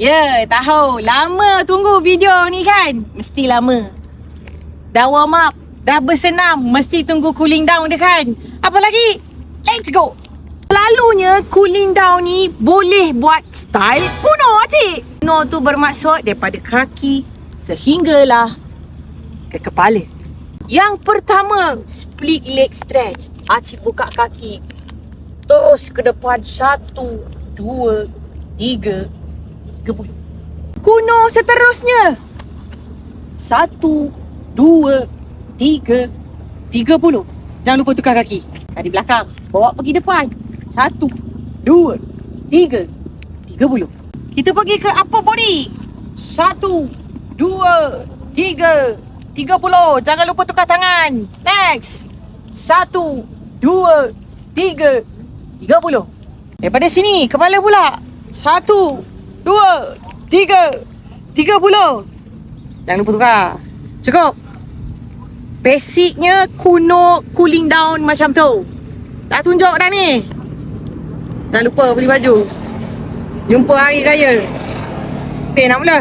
Ya, tahu. Lama tunggu video ni kan? Mesti lama. Dah warm up, dah bersenam, mesti tunggu cooling down dia kan? Apa lagi? Let's go! Selalunya cooling down ni boleh buat style kuno, cik. Kuno tu bermaksud daripada kaki sehinggalah ke kepala. Yang pertama, split leg stretch. Acik buka kaki, terus ke depan 1, 2, 3, 30. Kuno seterusnya 1, 2, 3, 30. Jangan lupa tukar kaki. Dari belakang, bawa pergi depan. 1, 2, 3, 30. Kita pergi ke upper body. 1, 2, 3, 30. Jangan lupa tukar tangan. Next. 1, 2, 3, 30. Daripada sini, kepala pula. 1, 2, 3, 30. Jangan lupa tukar. Cukup. Basicnya kuno cooling down macam tu. Tak tunjuk dah ni. Jangan lupa beli baju. Jumpa hari raya. Nak mula.